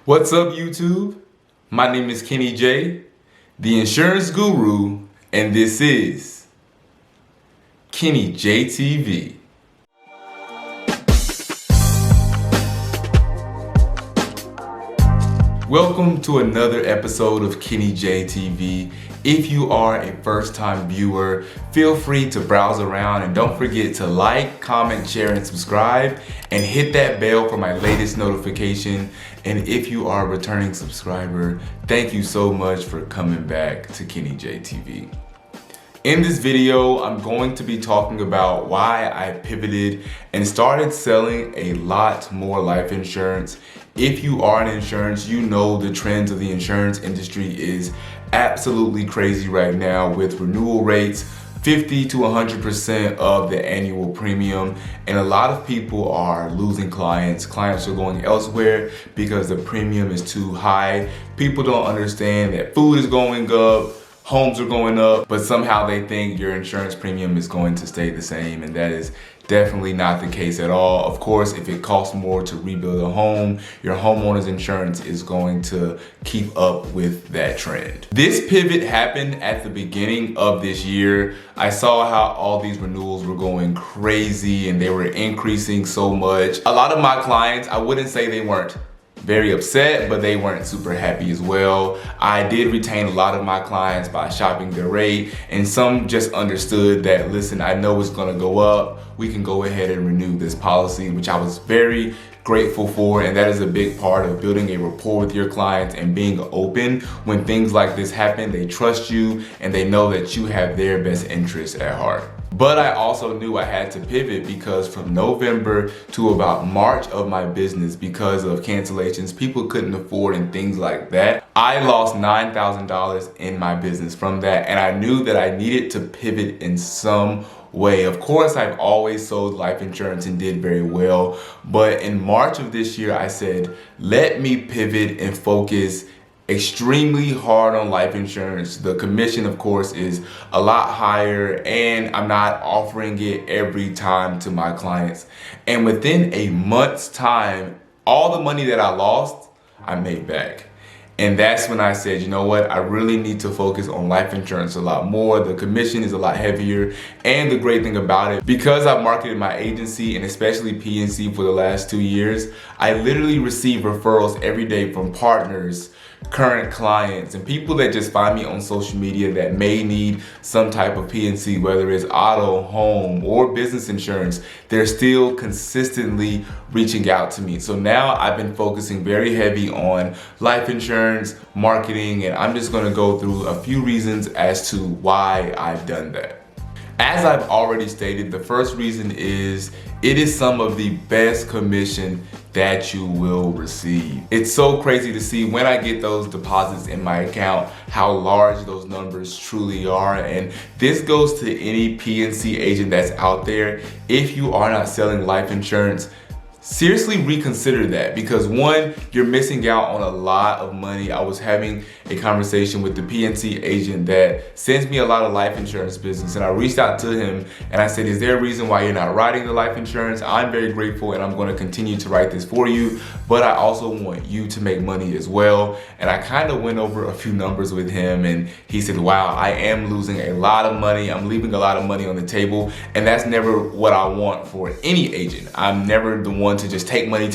What's up, YouTube? My name is Kenny J, the insurance guru, and this is Kenny J TV. Welcome to another episode of Kenny J TV. If you are a first-time viewer, feel free to browse around and don't forget to like, comment, share, and subscribe, and hit that bell for my latest notification. And if you are a returning subscriber, thank you so much for coming back to Kenny J TV. In this video, I'm going to be talking about why I pivoted and started selling a lot more life insurance. If you are in insurance, you know the trends of the insurance industry is absolutely crazy right now with renewal rates 50 to 100% of the annual premium, and a lot of people are losing clients. Clients are going elsewhere because the premium is too high. People don't understand that food is going up, homes are going up, but somehow they think your insurance premium is going to stay the same, and that is definitely not the case at all. Of course, if it costs more to rebuild a home, your homeowner's insurance is going to keep up with that trend. This pivot happened at the beginning of this year. I saw how all these renewals were going crazy and they were increasing so much. A lot of my clients, I wouldn't say they weren't very upset, but they weren't super happy as well. I did retain a lot of my clients by shopping their rate, and some just understood that, listen, I know it's gonna go up. We can go ahead and renew this policy, which I was very grateful for, and that is a big part of building a rapport with your clients and being open. When things like this happen, they trust you and they know that you have their best interests at heart. But I also knew I had to pivot because from November to about March of my business, because of cancellations, people couldn't afford and things like that, I lost $9,000 in my business from that, and I knew that I needed to pivot in some way. Of course, I've always sold life insurance and did very well, but in March of this year, I said, let me pivot and focus extremely hard on life insurance. The commission, of course, is a lot higher, and I'm not offering it every time to my clients. And within a month's time, all the money that I lost, I made back. And that's when I said, you know what, I really need to focus on life insurance a lot more. The commission is a lot heavier. And the great thing about it, because I've marketed my agency and especially PNC for the last 2 years, I literally receive referrals every day from partners, current clients, and people that just find me on social media that may need some type of PNC, whether it's auto, home, or business insurance. They're still consistently reaching out to me. So now I've been focusing very heavy on life insurance, marketing, and I'm just gonna go through a few reasons as to why I've done that. As I've already stated, the first reason is it is some of the best commission that you will receive. It's so crazy to see when I get those deposits in my account, how large those numbers truly are. And this goes to any PNC agent that's out there. If you are not selling life insurance, seriously reconsider that, because one, you're missing out on a lot of money. I was having a conversation with the PNC agent that sends me a lot of life insurance business, and I reached out to him and I said, is there a reason why you're not writing the life insurance? I'm very grateful and I'm going to continue to write this for you, but I also want you to make money as well. And I kind of went over a few numbers with him, and he said, wow, I am losing a lot of money. I'm leaving a lot of money on the table, and that's never what I want for any agent. I'm never the one to just take money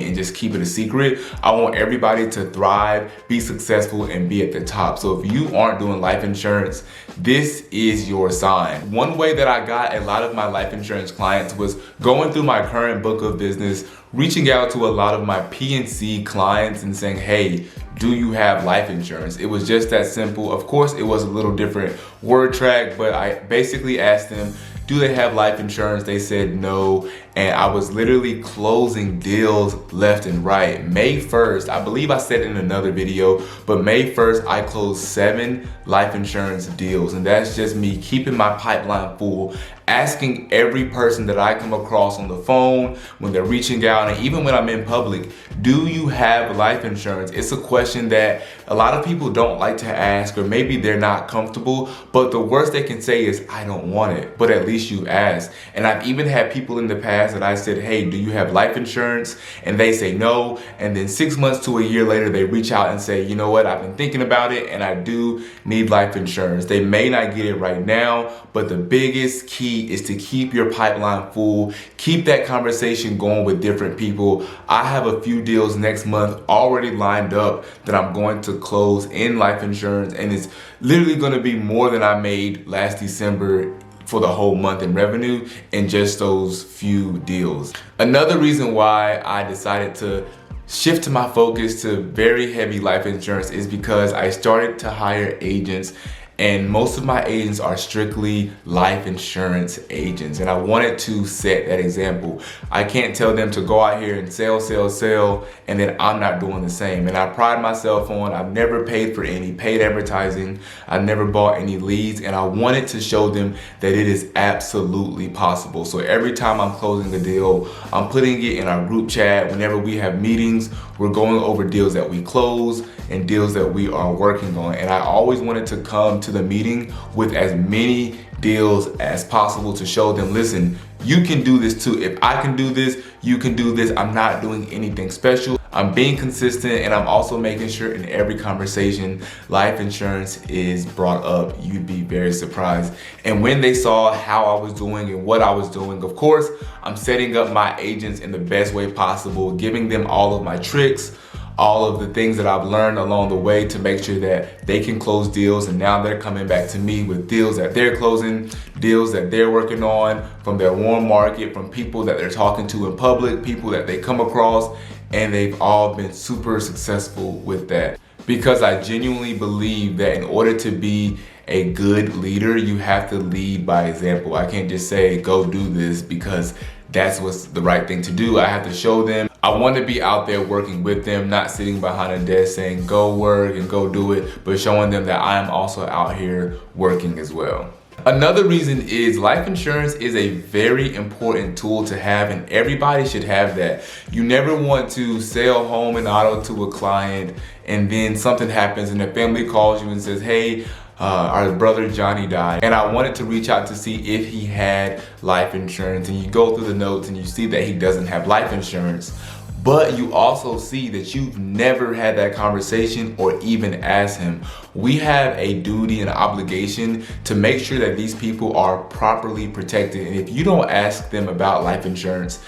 and just keep it a secret. I want everybody to thrive, be successful, and be at the top. So if you aren't doing life insurance, this is your sign. One way that I got a lot of my life insurance clients was going through my current book of business, reaching out to a lot of my PNC clients and saying, hey, do you have life insurance? It was just that simple. Of course, it was a little different word track, but I basically asked them, do they have life insurance? They said no, and I was literally closing deals left and right. May 1st, I believe I said in another video, but May 1st, I closed 7 life insurance deals, and that's just me keeping my pipeline full, asking every person that I come across on the phone, when they're reaching out, and even when I'm in public, do you have life insurance? It's a question that a lot of people don't like to ask, or maybe they're not comfortable, but the worst they can say is, I don't want it, but at least you asked. And I've even had people in the past past that I said, hey, do you have life insurance? And they say no. And then 6 months to a year later, they reach out and say, you know what, I've been thinking about it and I do need life insurance. They may not get it right now, but the biggest key is to keep your pipeline full. Keep that conversation going with different people. I have a few deals next month already lined up that I'm going to close in life insurance, and it's literally going to be more than I made last December for the whole month in revenue in just those few deals. Another reason why I decided to shift my focus to very heavy life insurance is because I started to hire agents, and most of my agents are strictly life insurance agents. And I wanted to set that example. I can't tell them to go out here and sell, and then I'm not doing the same. And I pride myself on, I've never paid for any paid advertising. I've never bought any leads. And I wanted to show them that it is absolutely possible. So every time I'm closing a deal, I'm putting it in our group chat. Whenever we have meetings, we're going over deals that we close and deals that we are working on. And I always wanted to come to the meeting with as many deals as possible to show them, listen, you can do this too. If I can do this, you can do this. I'm not doing anything special. I'm being consistent, and I'm also making sure in every conversation life insurance is brought up. You'd be very surprised. And when they saw how I was doing and what I was doing, of course, I'm setting up my agents in the best way possible, giving them all of my tricks, all of the things that I've learned along the way to make sure that they can close deals. And now they're coming back to me with deals that they're closing, deals that they're working on from their warm market, from people that they're talking to in public, people that they come across, and they've all been super successful with that. Because I genuinely believe that in order to be a good leader, you have to lead by example. I can't just say, go do this because that's what's the right thing to do. I have to show them. I want to be out there working with them, not sitting behind a desk saying, go work and go do it, but showing them that I am also out here working as well. Another reason is life insurance is a very important tool to have, and everybody should have that. You never want to sell home and auto to a client and then something happens and the family calls you and says, hey, our brother Johnny died, and I wanted to reach out to see if he had life insurance. And you go through the notes and you see that he doesn't have life insurance, but you also see that you've never had that conversation or even asked him. We have a duty and obligation to make sure that these people are properly protected. And if you don't ask them about life insurance,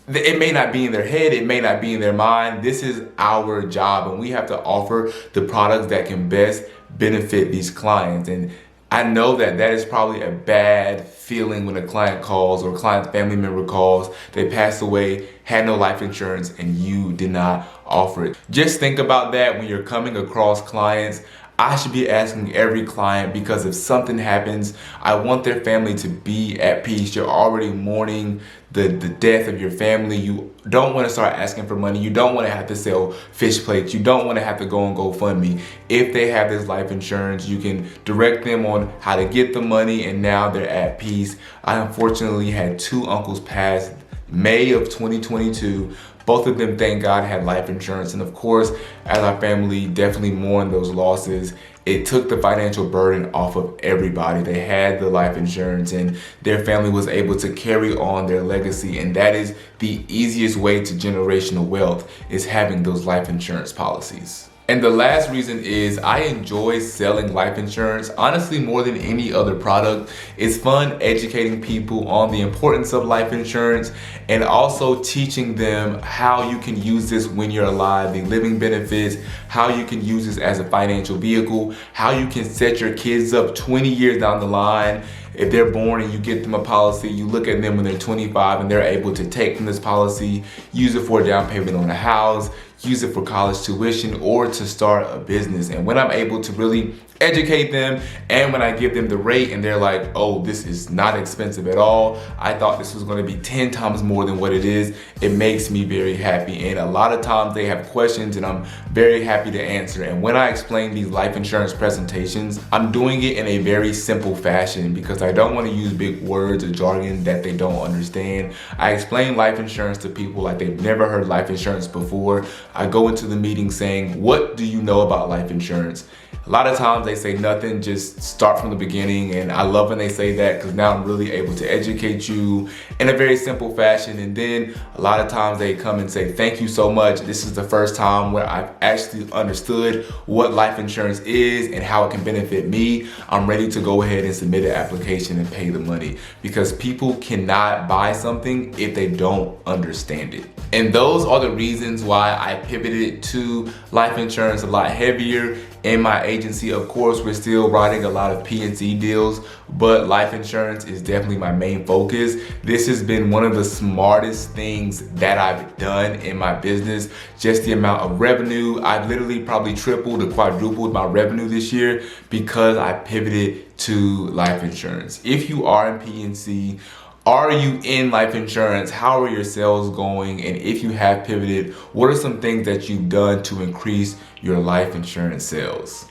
it may not be in their head, it may not be in their mind. This is our job, and we have to offer the products that can best benefit these clients. And I know that that is probably a bad feeling when a client calls or a client's family member calls, they passed away, had no life insurance, and you did not offer it. Just think about that when you're coming across clients. I should be asking every client, because if something happens, I want their family to be at peace. You're already mourning the death of your family. You don't want to start asking for money. You don't want to have to sell fish plates. You don't want to have to go on GoFundMe. If they have this life insurance, you can direct them on how to get the money, and now they're at peace. I unfortunately had 2 uncles pass May of 2022. Both of them, thank God, had life insurance. And of course, as our family definitely mourned those losses, it took the financial burden off of everybody. They had the life insurance and their family was able to carry on their legacy. And that is the easiest way to generational wealth, is having those life insurance policies. And the last reason is I enjoy selling life insurance, honestly, more than any other product. It's fun educating people on the importance of life insurance and also teaching them how you can use this when you're alive, the living benefits, how you can use this as a financial vehicle, how you can set your kids up 20 years down the line. If they're born and you get them a policy, you look at them when they're 25 and they're able to take from this policy, use it for a down payment on a house, use it for college tuition, or to start a business. And when I'm able to really educate them, and when I give them the rate and they're like, oh, this is not expensive at all, I thought this was going to be 10 times more than what it is, it makes me very happy. And a lot of times they have questions and I'm very happy to answer. And when I explain these life insurance presentations, I'm doing it in a very simple fashion, because I don't want to use big words or jargon that they don't understand. I explain life insurance to people like they've never heard life insurance before. I go into the meeting saying, what do you know about life insurance? A lot of times they say nothing, just start from the beginning. And I love when they say that, because now I'm really able to educate you in a very simple fashion. And then a lot of times they come and say, thank you so much. This is the first time where I've actually understood what life insurance is and how it can benefit me. I'm ready to go ahead and submit an application and pay the money, because people cannot buy something if they don't understand it. And those are the reasons why I pivoted to life insurance a lot heavier in my agency. Of course, we're still writing a lot of P&C deals, but life insurance is definitely my main focus. This has been one of the smartest things that I've done in my business. Just the amount of revenue. I've literally probably tripled or quadrupled my revenue this year because I pivoted to life insurance. If you are in P&C, are you in life insurance? How are your sales going? And if you have pivoted, what are some things that you've done to increase your life insurance sales?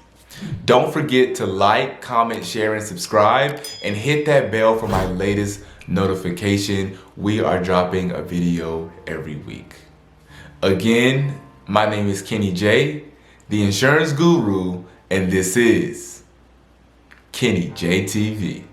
Don't forget to like, comment, share, and subscribe, and hit that bell for my latest notification. We are dropping a video every week. Again, my name is Kenny J, the insurance guru, and this is Kenny J TV.